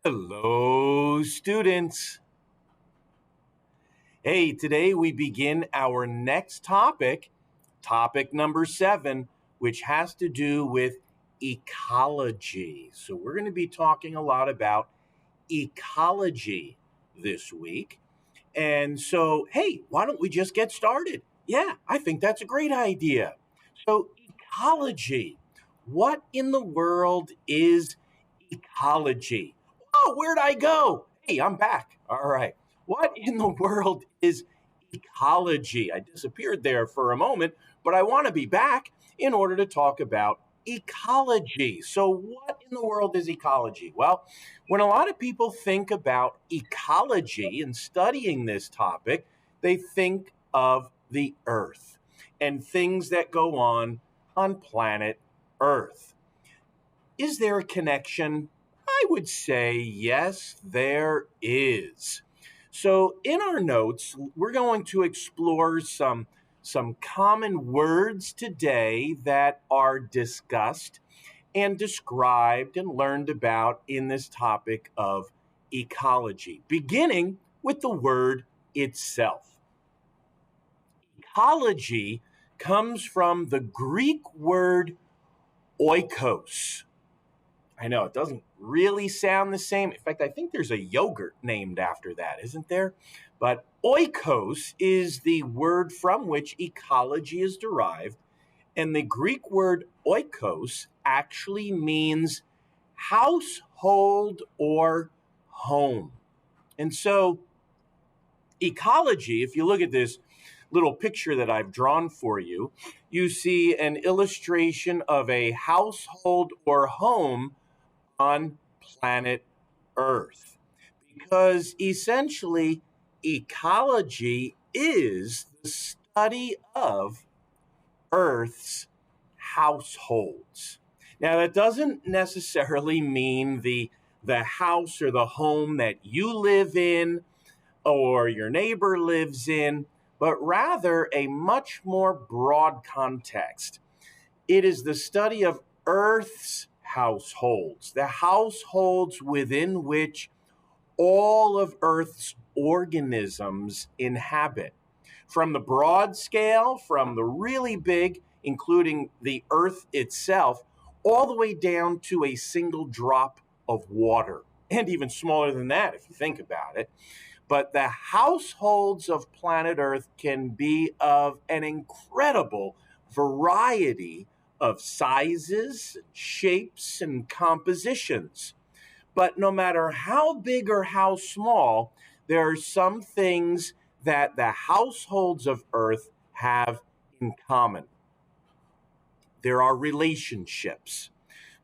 Hello, students. Hey, today we begin our next topic number 7, which has to do with ecology. So, we're going to be talking a lot about ecology this week. And so, hey, why don't we just get started? Yeah, I think that's a great idea. So, ecology. What in the world is ecology? Oh, where'd I go? Hey, I'm back. All right. What in the world is ecology? I disappeared there for a moment, but I want to be back in order to talk about ecology. So, what in the world is ecology? Well, when a lot of people think about ecology and studying this topic, they think of the earth and things that go on planet Earth. Is there a connection? I would say yes, there is. So, in our notes, we're going to explore some common words today that are discussed and described and learned about in this topic of ecology, beginning with the word itself. Ecology comes from the Greek word oikos. I know it doesn't really sound the same. In fact, I think there's a yogurt named after that, isn't there? But oikos is the word from which ecology is derived. And the Greek word oikos actually means household or home. And so, ecology, if you look at this little picture that I've drawn for you, you see an illustration of a household or home on planet Earth. Because essentially, ecology is the study of Earth's households. Now, that doesn't necessarily mean the house or the home that you live in or your neighbor lives in, but rather a much more broad context. It is the study of Earth's households, the households within which all of Earth's organisms inhabit. From the broad scale, from the really big, including the Earth itself, all the way down to a single drop of water, and even smaller than that if you think about it. But the households of planet Earth can be of an incredible variety of sizes, shapes, and compositions. But no matter how big or how small, there are some things that the households of Earth have in common. There are relationships.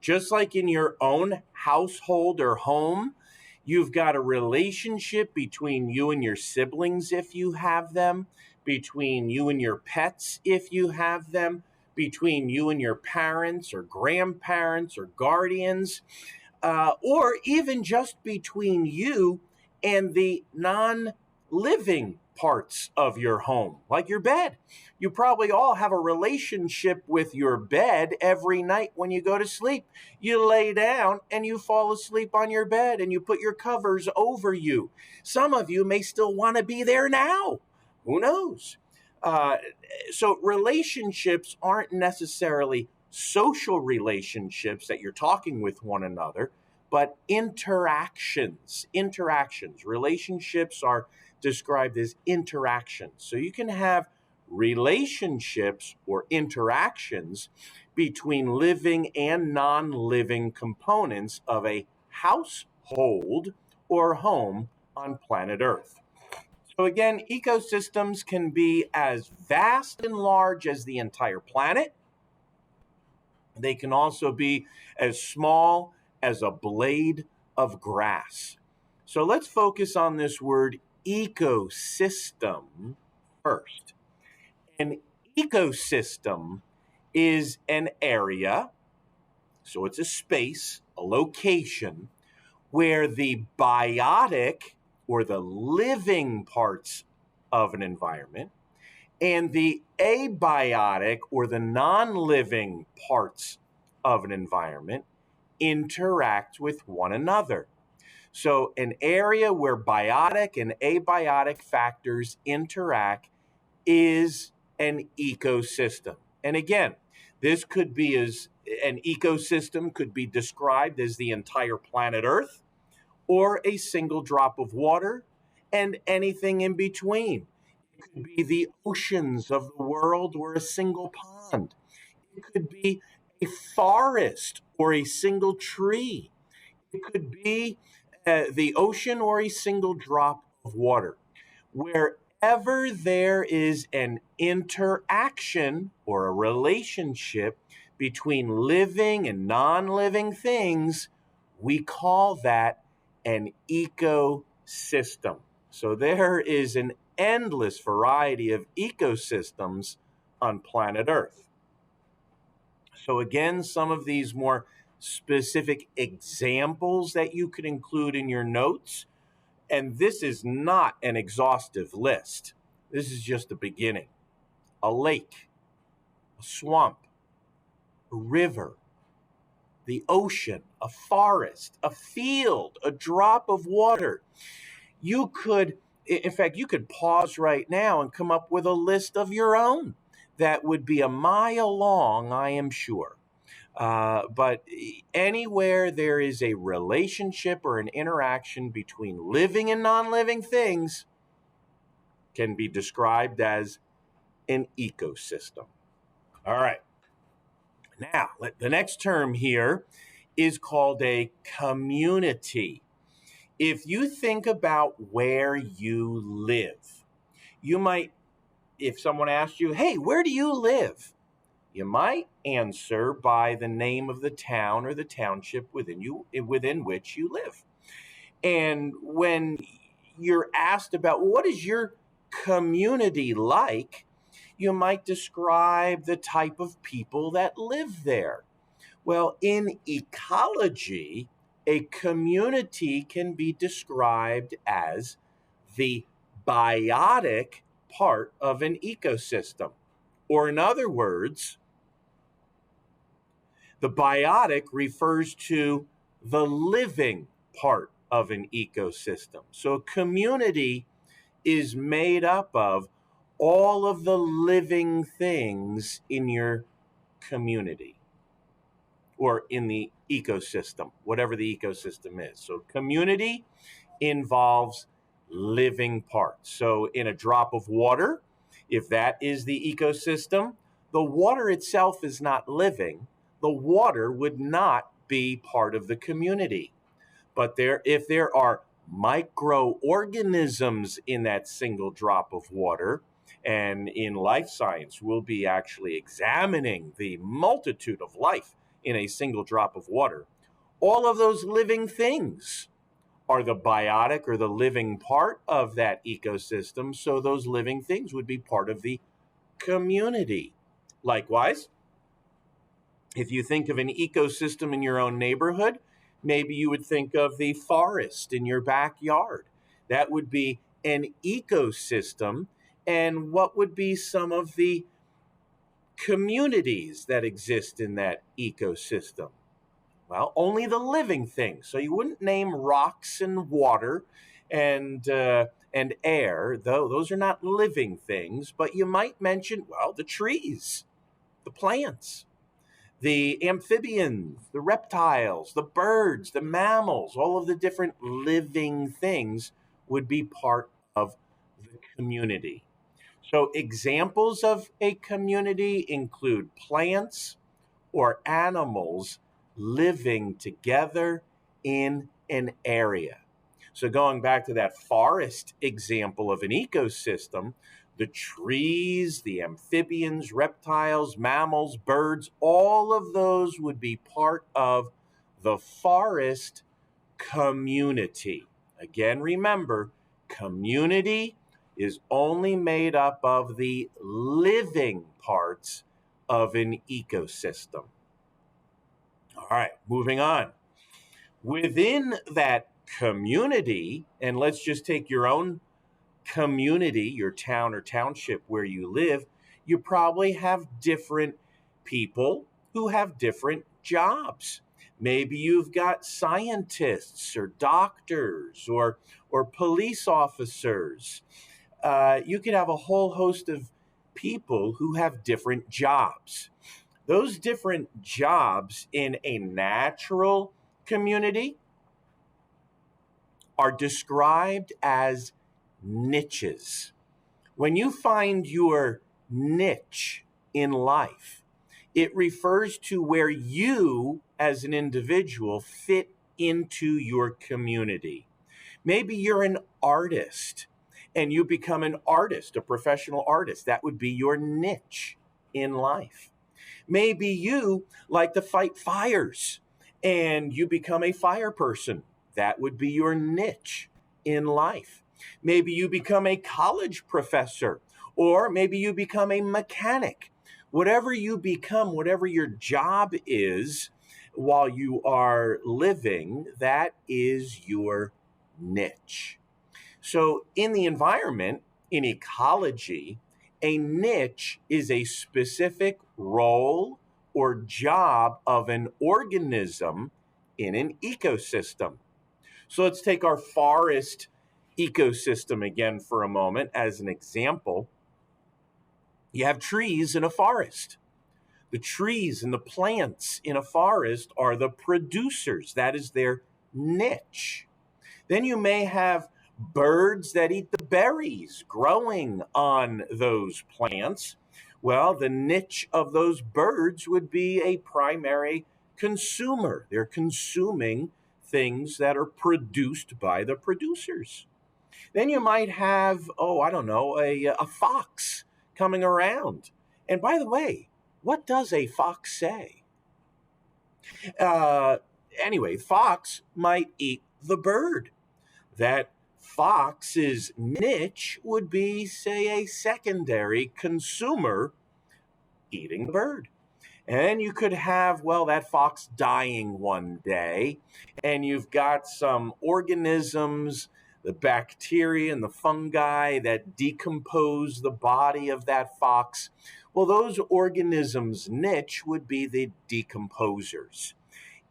Just like in your own household or home, you've got a relationship between you and your siblings if you have them, between you and your pets if you have them, between you and your parents or grandparents or guardians, or even just between you and the non living parts of your home, like your bed. You probably all have a relationship with your bed every night when you go to sleep. You lay down and you fall asleep on your bed and you put your covers over you. Some of you may still want to be there now. Who knows? Uh, so, relationships aren't necessarily social relationships that you're talking with one another, but interactions. Relationships are described as interactions. So you can have relationships or interactions between living and non-living components of a household or home on planet Earth. So again, ecosystems can be as vast and large as the entire planet. They can also be as small as a blade of grass. So let's focus on this word ecosystem first. An ecosystem is an area, so it's a space, a location, where the biotic or the living parts of an environment and the abiotic or the non-living parts of an environment interact with one another. So, an area where biotic and abiotic factors interact is an ecosystem. And again, this could be as an ecosystem could be described as the entire planet Earth or a single drop of water and anything in between. It could be the oceans of the world or a single pond. It could be a forest or a single tree. It could be the ocean or a single drop of water. Wherever there is an interaction or a relationship between living and non living things, we call that an ecosystem. So there is an endless variety of ecosystems on planet Earth. So, again, some of these more specific examples that you could include in your notes. And this is not an exhaustive list. This is just the beginning. A lake, a swamp, a river, the ocean, a forest, a field, a drop of water. You could, in fact, you could pause right now and come up with a list of your own that would be a mile long, I am sure. But anywhere there is a relationship or an interaction between living and non living things can be described as an ecosystem. All right. Now, the next term here is called a community. If you think about where you live, you might, if someone asked you, hey, where do you live? You might answer by the name of the town or the township within which you live. And when you're asked about what is your community like, you might describe the type of people that live there. Well, in ecology, a community can be described as the biotic part of an ecosystem. Or, in other words, the biotic refers to the living part of an ecosystem. So, a community is made up of all of the living things in your community or in the ecosystem, whatever the ecosystem is. So, community involves living parts. So, in a drop of water, if that is the ecosystem, the water itself is not living. The water would not be part of the community. But if there are microorganisms in that single drop of water, and in life science, we'll be actually examining the multitude of life in a single drop of water. All of those living things are the biotic or the living part of that ecosystem. So those living things would be part of the community. Likewise, if you think of an ecosystem in your own neighborhood, maybe you would think of the forest in your backyard. That would be an ecosystem. And what would be some of the communities that exist in that ecosystem? Well, only the living things. So you wouldn't name rocks and water and air, though those are not living things. But you might mention, well, the trees, the plants, the amphibians, the reptiles, the birds, the mammals, all of the different living things would be part of the community. So examples of a community include plants or animals living together in an area. So going back to that forest example of an ecosystem, the trees, the amphibians, reptiles, mammals, birds, all of those would be part of the forest community. Again, remember, community is only made up of the living parts of an ecosystem. All right, moving on. Within that community, and let's just take your own community, your town or township where you live, you probably have different people who have different jobs. Maybe you've got scientists or doctors or police officers. You could have a whole host of people who have different jobs. Those different jobs in a natural community are described as niches. When you find your niche in life, it refers to where you as an individual fit into your community. Maybe you're an artist and you become an artist, a professional artist. That would be your niche in life. Maybe you like to fight fires and you become a fire person. That would be your niche in life. Maybe you become a college professor, or maybe you become a mechanic. Whatever you become, whatever your job is while you are living, that is your niche. So, in the environment, in ecology, a niche is a specific role or job of an organism in an ecosystem. So, let's take our forest ecosystem again for a moment as an example. You have trees in a forest. The trees and the plants in a forest are the producers, that is their niche. Then you may have birds that eat the berries growing on those plants. Well, the niche of those birds would be a primary consumer. They're consuming things that are produced by the producers. Then you might have, oh, I don't know, a fox coming around. And by the way, what does a fox say? Uh, anyway, fox might eat the bird. That fox's niche would be, say, a secondary consumer eating the bird. And you could have, well, that fox dying one day, and you've got some organisms, the bacteria and the fungi that decompose the body of that fox. Well, those organisms' niche would be the decomposers.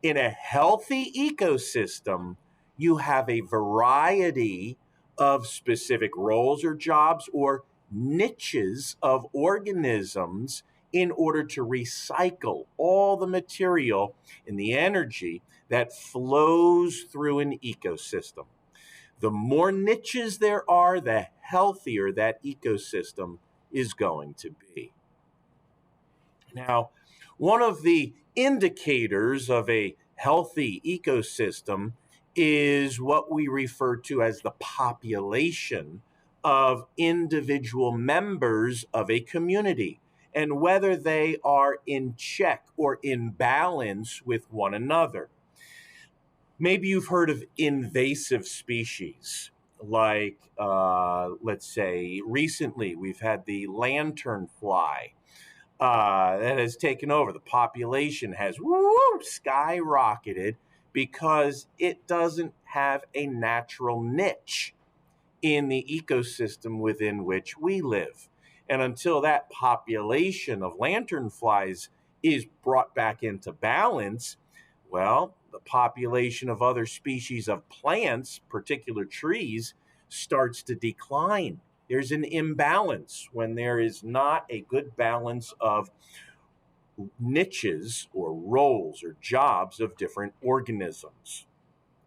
In a healthy ecosystem, you have a variety of specific roles or jobs or niches of organisms in order to recycle all the material and the energy that flows through an ecosystem. The more niches there are, the healthier that ecosystem is going to be. Now, one of the indicators of a healthy ecosystem is what we refer to as the population of individual members of a community and whether they are in check or in balance with one another. Maybe you've heard of invasive species, like, let's say, recently we've had the lanternfly that has taken over. The population has skyrocketed because it doesn't have a natural niche in the ecosystem within which we live. And until that population of lanternflies is brought back into balance, well, the population of other species of plants, particular trees, starts to decline. There's an imbalance when there is not a good balance of niches or roles or jobs of different organisms.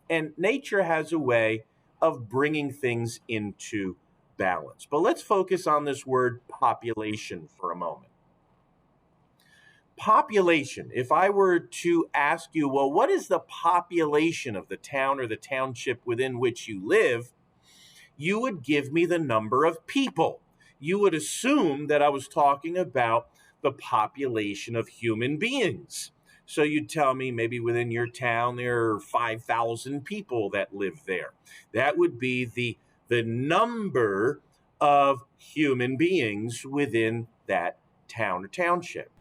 And nature has a way of bringing things into balance. But let's focus on this word population for a moment. Population, if I were to ask you, well, what is the population of the town or the township within which you live? You would give me the number of people. You would assume that I was talking about the population of human beings. So you'd tell me maybe within your town there are 5,000 people that live there. That would be the number of human beings within that town or township.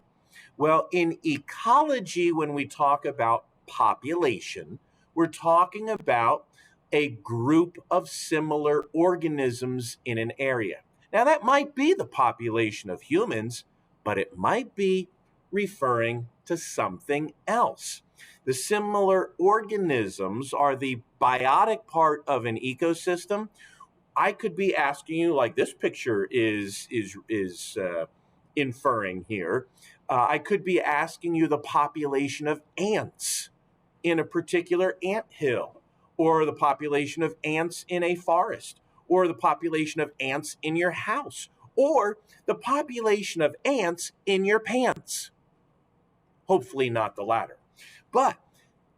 Well, in ecology, when we talk about population, we're talking about a group of similar organisms in an area. Now, that might be the population of humans, but it might be referring to something else. The similar organisms are the biotic part of an ecosystem. I could be asking you, like this picture is inferring here. I could be asking you the population of ants in a particular ant hill, or the population of ants in a forest, or the population of ants in your house, or the population of ants in your pants. Hopefully, not the latter. But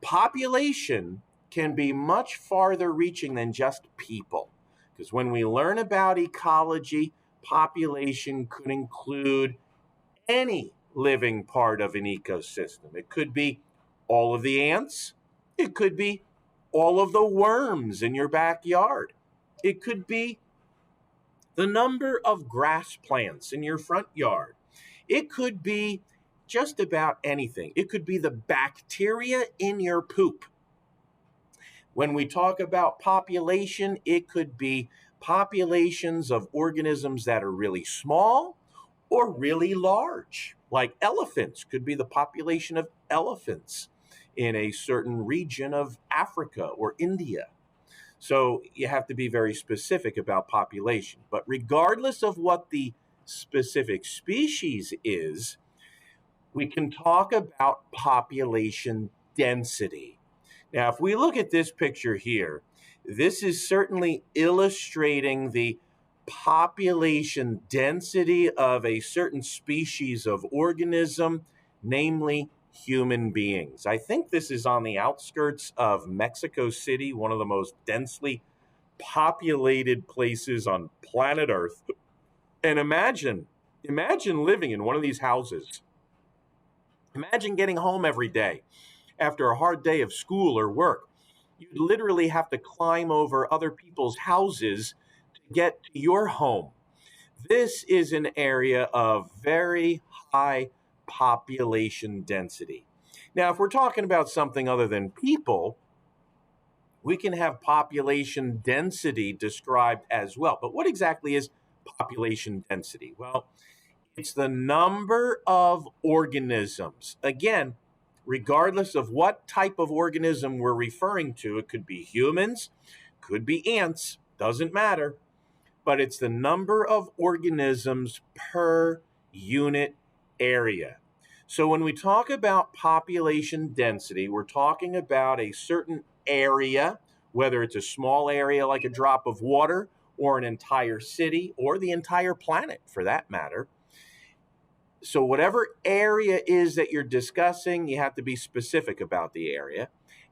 population can be much farther reaching than just people. Because when we learn about ecology, population could include any living part of an ecosystem. It could be all of the ants. It could be all of the worms in your backyard. It could be the number of grass plants in your front yard. It could be just about anything. It could be the bacteria in your poop. When we talk about population, it could be populations of organisms that are really small or really large. Like elephants, could be the population of elephants in a certain region of Africa or India. So you have to be very specific about population. But regardless of what the specific species is, we can talk about population density. Now, if we look at this picture here, this is certainly illustrating the population density of a certain species of organism, namely human beings. I think this is on the outskirts of Mexico City, one of the most densely populated places on planet Earth. And imagine living in one of these houses. Imagine getting home every day after a hard day of school or work. You'd literally have to climb over other people's houses to get to your home. This is an area of very high population density. Now, if we're talking about something other than people, we can have population density described as well. But what exactly is population density? Well, it's the number of organisms. Again, regardless of what type of organism we're referring to, it could be humans, could be ants, doesn't matter, but it's the number of organisms per unit area. So when we talk about population density, we're talking about a certain area, whether it's a small area like a drop of water, or an entire city, or the entire planet for that matter. So whatever area is that you're discussing, you have to be specific about the area,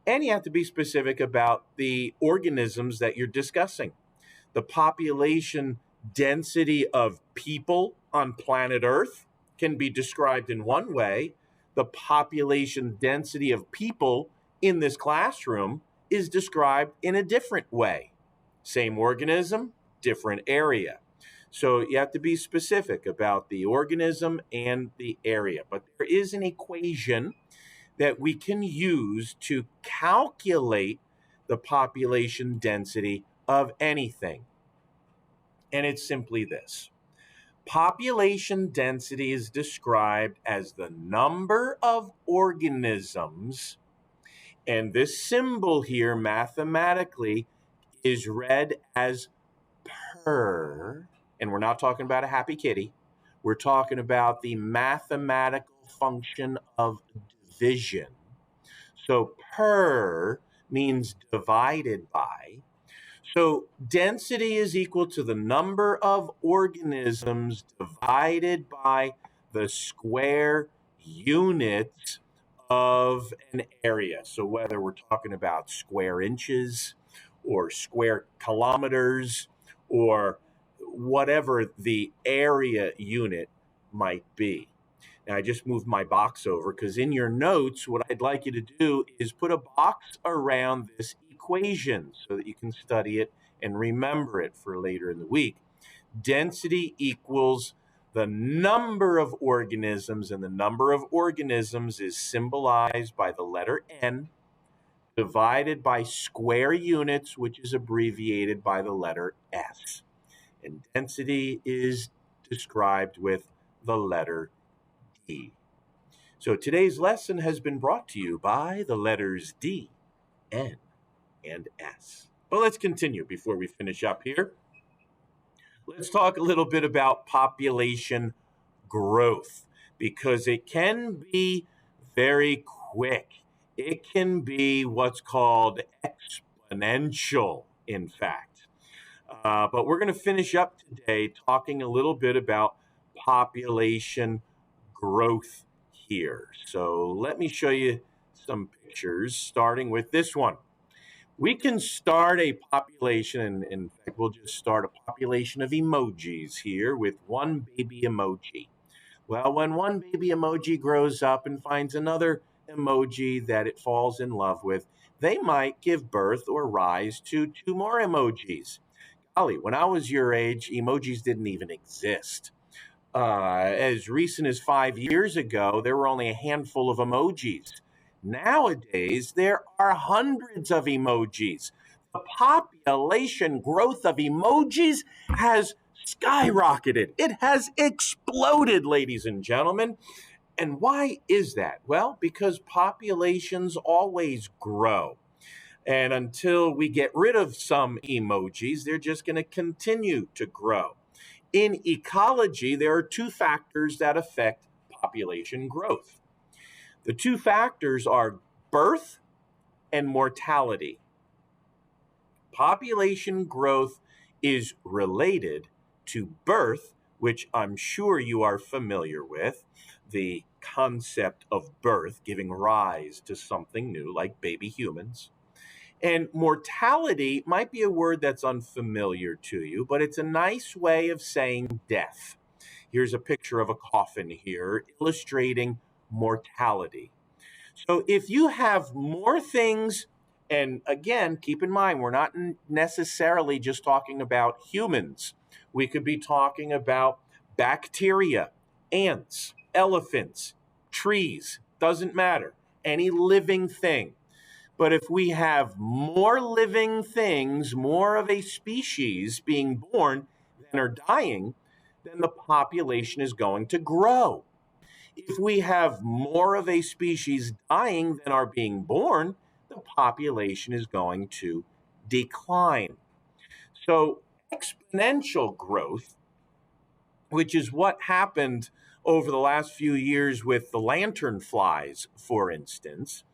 and you have to be specific about the organisms that you're discussing. The population density of people on planet Earth can be described in one way. The population density of people in this classroom is described in a different way. Same organism, different area. So you have to be specific about the organism and the area. But there is an equation that we can use to calculate the population density of anything. And it's simply this. Population density is described as the number of organisms, and this symbol here mathematically is read as per, and we're not talking about a happy kitty. We're talking about the mathematical function of division. So per means divided by. So density is equal to the number of organisms divided by the square units of an area. So whether we're talking about square inches or square kilometers or whatever the area unit might be. Now, I just moved my box over because in your notes, what I'd like you to do is put a box around this equation so that you can study it and remember it for later in the week. Density equals the number of organisms, and the number of organisms is symbolized by the letter N, divided by square units, which is abbreviated by the letter S. And density is described with the letter D. So today's lesson has been brought to you by the letters D, N, and S. But let's continue before we finish up here. Let's talk a little bit about population growth because it can be very quick. It can be what's called exponential, in fact. But we're going to finish up today talking a little bit about population growth here. So let me show you some pictures, starting with this one. We can start a population, and in fact, we'll just start a population of emojis here with one baby emoji. Well, when one baby emoji grows up and finds another emoji that it falls in love with, they might give birth or rise to two more emojis. Golly, when I was your age, emojis didn't even exist. As recent as 5 years ago, there were only a handful of emojis. Nowadays, there are hundreds of emojis. The population growth of emojis has skyrocketed. It has exploded, ladies and gentlemen. And why is that? Well, because populations always grow. And until we get rid of some emojis, they're just going to continue to grow. In ecology, there are two factors that affect population growth. The two factors are birth and mortality. Population growth is related to birth, which I'm sure you are familiar with, the concept of birth giving rise to something new like baby humans. And mortality might be a word that's unfamiliar to you, but it's a nice way of saying death. Here's a picture of a coffin here illustrating mortality. So if you have more things, and again, keep in mind, we're not necessarily just talking about humans. We could be talking about bacteria, ants, elephants, trees, doesn't matter, any living thing. But if we have more living things, more of a species being born than are dying, then the population is going to grow. If we have more of a species dying than are being born, the population is going to decline. So, exponential growth, which is what happened over the last few years with the lanternflies, for instance,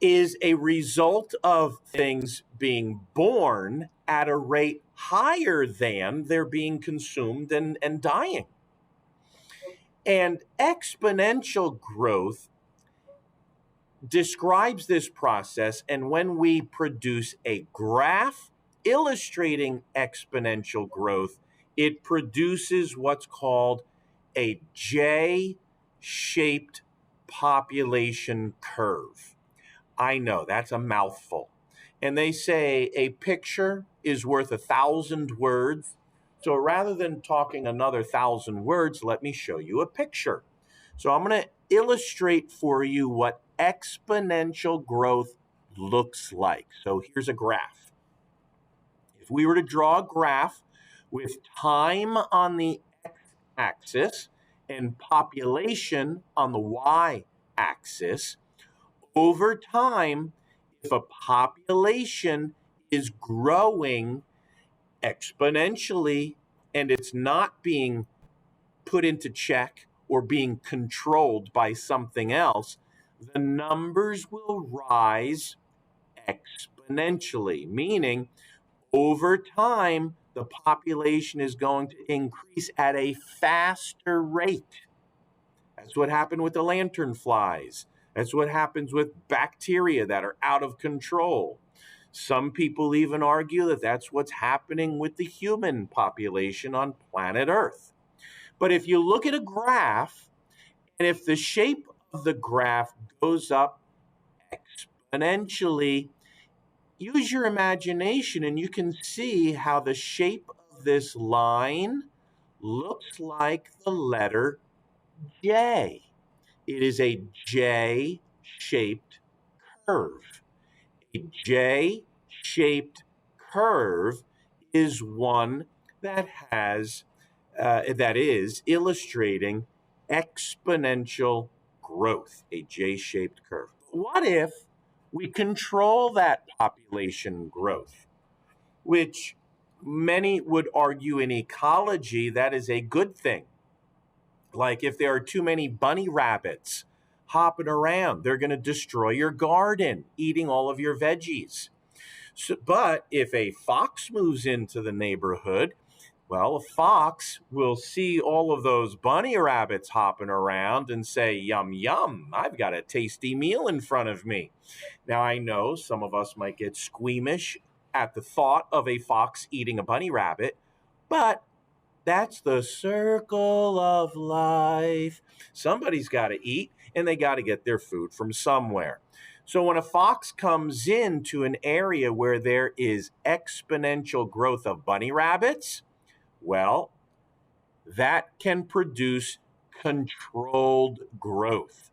is a result of things being born at a rate higher than they're being consumed and dying. And exponential growth describes this process. And when we produce a graph illustrating exponential growth, it produces what's called a J shaped population curve. I know that's a mouthful. And they say a picture is worth 1,000 words. So rather than talking another 1,000 words, let me show you a picture. So I'm going to illustrate for you what exponential growth looks like. So here's a graph. If we were to draw a graph with time on the x-axis and population on the y-axis, over time, if a population is growing exponentially and it's not being put into check or being controlled by something else, the numbers will rise exponentially, meaning over time, the population is going to increase at a faster rate. That's what happened with the lanternflies. That's what happens with bacteria that are out of control. Some people even argue that that's what's happening with the human population on planet Earth. But if you look at a graph, and if the shape of the graph goes up exponentially, use your imagination and you can see how the shape of this line looks like the letter J. It is a J shaped curve. A J shaped curve is one that has that is illustrating exponential growth, a J-shaped curve. What if we control that population growth, which many would argue in ecology that is a good thing? Like if there are too many bunny rabbits hopping around, they're going to destroy your garden, eating all of your veggies. So, but if a fox moves into the neighborhood, well, a fox will see all of those bunny rabbits hopping around and say, yum, yum, I've got a tasty meal in front of me. Now, I know some of us might get squeamish at the thought of a fox eating a bunny rabbit, but that's the circle of life. Somebody's got to eat, and they got to get their food from somewhere. So when a fox comes into an area where there is exponential growth of bunny rabbits, well, that can produce controlled growth.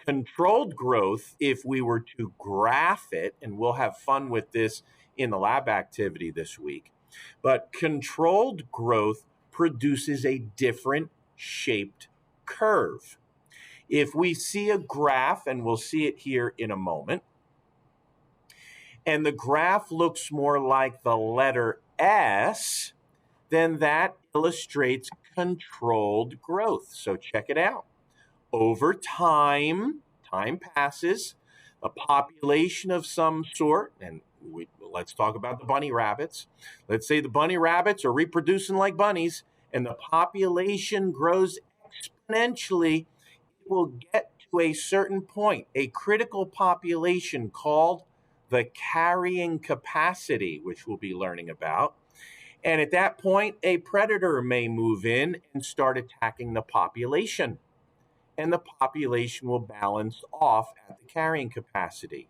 Controlled growth, if we were to graph it, and we'll have fun with this in the lab activity this week, but controlled growth produces a different shaped curve. If we see a graph, and we'll see it here in a moment, and the graph looks more like the letter S, then that illustrates controlled growth. So check it out. Over time, time passes, a population of some sort, and let's talk about the bunny rabbits. Let's say the bunny rabbits are reproducing like bunnies, and the population grows exponentially. It will get to a certain point, a critical population called the carrying capacity, which we'll be learning about. And at that point, a predator may move in and start attacking the population, and the population will balance off at the carrying capacity.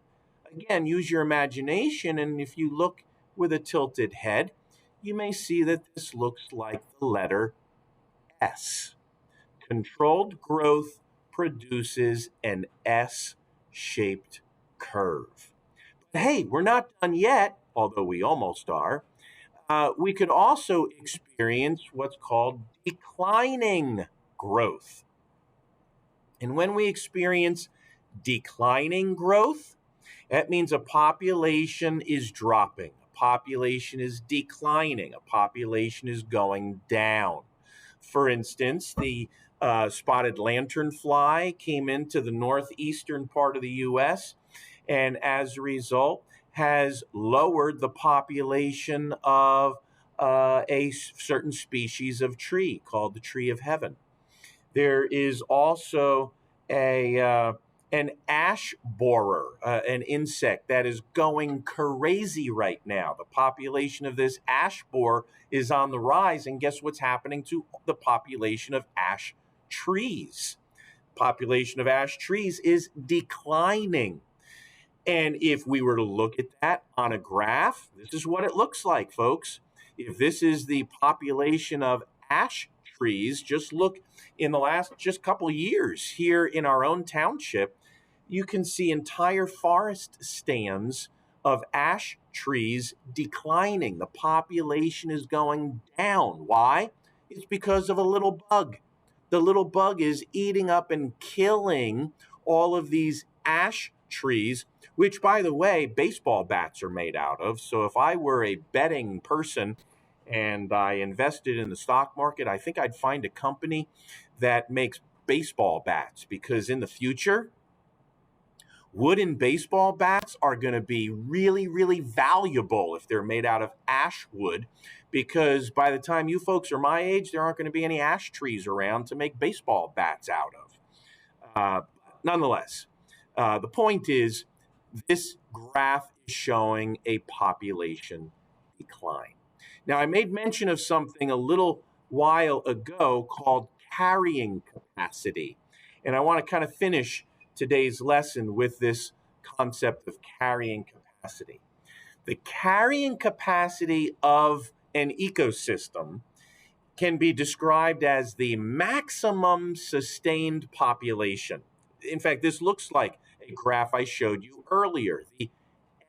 Again, use your imagination, and if you look with a tilted head, you may see that this looks like the letter S. Controlled growth produces an S-shaped curve. But hey, we're not done yet, although we almost are. We could also experience what's called declining growth. And when we experience declining growth, that means a population is dropping, a population is declining, a population is going down. For instance, the spotted lanternfly came into the northeastern part of the U.S. and as a result has lowered the population of a certain species of tree called the tree of heaven. There is also an ash borer, an insect that is going crazy right now. The population of this ash borer is on the rise, and guess what's happening to the population of ash trees? Population of ash trees is declining. And if we were to look at that on a graph, this is what it looks like, folks. If this is the population of ash trees, just look in the last just couple years here in our own township, you can see entire forest stands of ash trees declining. The population is going down. Why? It's because of a little bug. The little bug is eating up and killing all of these ash trees, which, by the way, baseball bats are made out of. So if I were a betting person and I invested in the stock market, I think I'd find a company that makes baseball bats, because in the future, wooden baseball bats are going to be really, really valuable if they're made out of ash wood, because by the time you folks are my age, there aren't going to be any ash trees around to make baseball bats out of. Nonetheless, the point is, this graph is showing a population decline. Now, I made mention of something a little while ago called carrying capacity, and I want to kind of finish today's lesson with this concept of carrying capacity. The carrying capacity of an ecosystem can be described as the maximum sustained population. In fact, this looks like a graph I showed you earlier, the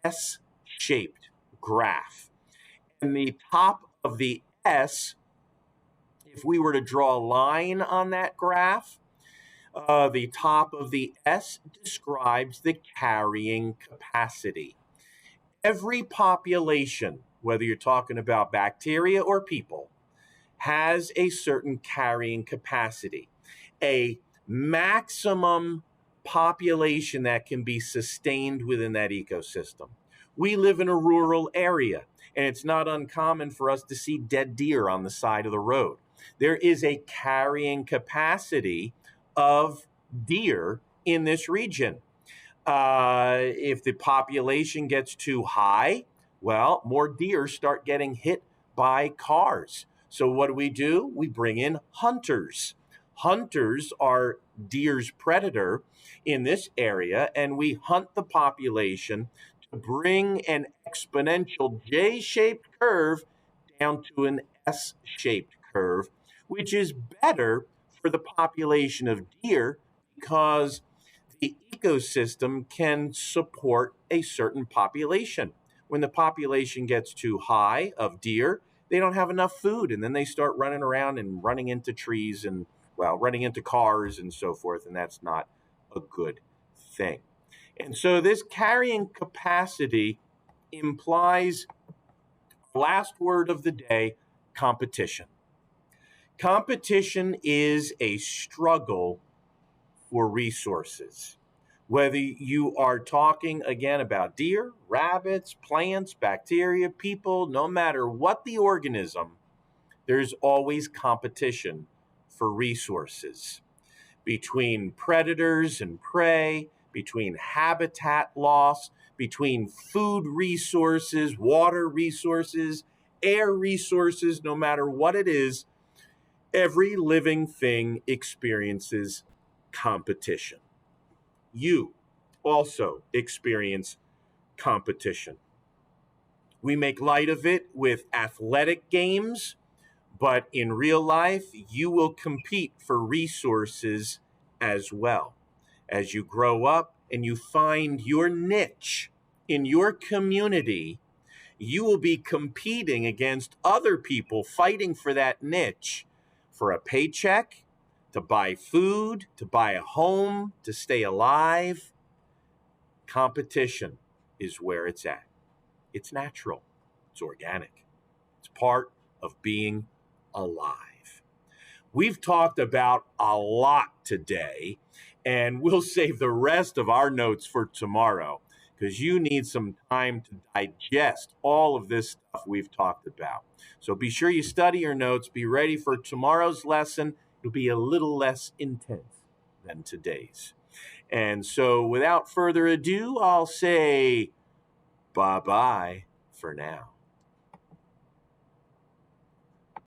S-shaped graph. And the top of the S, if we were to draw a line on that graph, The top of the S describes the carrying capacity. Every population, whether you're talking about bacteria or people, has a certain carrying capacity, a maximum population that can be sustained within that ecosystem. We live in a rural area, and it's not uncommon for us to see dead deer on the side of the road. There is a carrying capacity of deer in this region. If the population gets too high, well, more deer start getting hit by cars. So what do? We bring in hunters. Hunters are deer's predator in this area, and we hunt the population to bring an exponential J shaped curve down to an S shaped curve, which is better for the population of deer because the ecosystem can support a certain population. When the population gets too high of deer, they don't have enough food, and then they start running around and running into trees and, well, running into cars and so forth, and that's not a good thing. And so this carrying capacity implies, last word of the day, competition. Competition is a struggle for resources. Whether you are talking again about deer, rabbits, plants, bacteria, people, no matter what the organism, there's always competition for resources between predators and prey, between habitat loss, between food resources, water resources, air resources, no matter what it is, every living thing experiences competition. You also experience competition. We make light of it with athletic games, but in real life, you will compete for resources as well. As you grow up and you find your niche in your community, you will be competing against other people fighting for that niche for a paycheck, to buy food, to buy a home, to stay alive. Competition is where it's at. It's natural, it's organic, it's part of being alive. We've talked about a lot today, and we'll save the rest of our notes for tomorrow because you need some time to digest all of this stuff we've talked about. So be sure you study your notes, be ready for tomorrow's lesson. It'll be a little less intense than today's. And so, without further ado, I'll say bye bye for now.